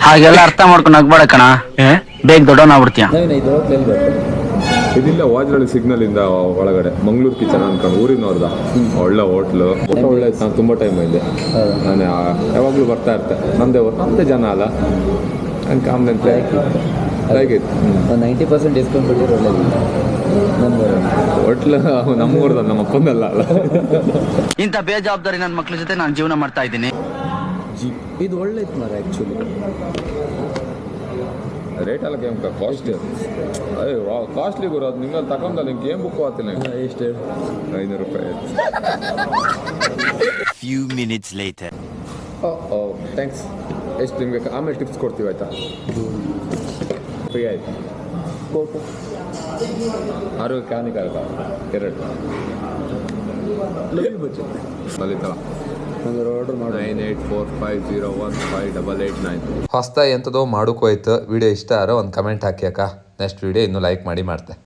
ಹಾಗೆಲ್ಲ ಅರ್ಥ ಮಾಡ್ಕೊಂಡು ನಗ್ಬೇಡ ಕಣ, ಬೇಗ ದೊಡ್ಡವನಾಗ್ಬಿಡ್ತೀಯ. ಇದಿಲ್ಲ ವಾಜರಳ್ಳಿ ಸಿಗ್ನಲ್ ಇಂದ ಒಳಗಡೆ ಮಂಗಳೂರು ಕಿಚನ್ ಅನ್ಕೊಂಡು ಊರಿನವ್ರದ ಒಳ್ಳೆ ಹೋಟ್ಲು. ಒಳ್ಳೆ ನಾನು ತುಂಬ ಟೈಮ್ ಇದ್ದೆ. ನಾನು ಯಾವಾಗಲೂ ಬರ್ತಾ ಇರ್ತೆ. ನಮ್ಮದೇ ಜನ ಅಲ್ಲ, ನಾನು ಕಾಮನ್ ಲೈಕ್ ಇತ್ತು. 90% ಡಿಸ್ಕೌಂಟ್ ಬಿಟ್ಟಿರೋ ಒಳ್ಳೆದಿಲ್ಲ. ಹೋಟ್ಲು ನಮ್ಮೂರ್ದ, ನಮ್ಮ ಅಪ್ಪಂದಲ್ಲ ಅಲ್ಲ. ಇಂಥ ಬೇಜವಾಬ್ದಾರಿ ನನ್ನ ಮಕ್ಳ ಜೊತೆ ನಾನು ಜೀವನ ಮಾಡ್ತಾ ಇದ್ದೀನಿ. ಇದು ಒಳ್ಳೆ ಇತ್ತು ಮಾರ ಆ್ಯಕ್ಚುಲಿ. ರೇಟ್ ಎಲ್ಲ ಗೇಮ್ ಕಾಸ್ಟ್ಲಿ ಅದು. ಅಯ್ಯೋ ಕಾಸ್ಟ್ಲಿ ಗುರು, ಅದು ನಿಮ್ಮಲ್ಲಿ ತಗೊಂಡಲ್ಲ ನಿಮ್ಗೆ ಗೇಮ್ ಬುಕ್ ಆಗ್ತಿಲ್ಲ. ಎಷ್ಟು? 500 ರೂಪಾಯಿ. Few minutes later. ಥ್ಯಾಂಕ್ಸ್. ಎಷ್ಟು ನಿಮಗೆ ಆಮೇಲೆ ಟಿಪ್ಸ್ ಕೊಡ್ತೀವಿ ಆಯ್ತಾ? ಫ್ರೀ ಆಯ್ತು. ಆರೋಗ್ಯ ಹಾನಿಕಾರಕ 2 ಲಲಿತಾ ಆರ್ಡರ್ ಮಾಡಿ 9845015889. ಹೊಸ್ದಾಗಿ ಎಂಥದೋ ಮಾಡೋಕ್ಕೋಯ್ತು. ವಿಡಿಯೋ ಇಷ್ಟ ಆರೋ ಒಂದು ಕಮೆಂಟ್ ಹಾಕಿ ಅಕ್ಕ. ನೆಕ್ಸ್ಟ್ ವಿಡಿಯೋ ಇನ್ನೂ ಲೈಕ್ ಮಾಡಿ ಮಾಡ್ತೆ.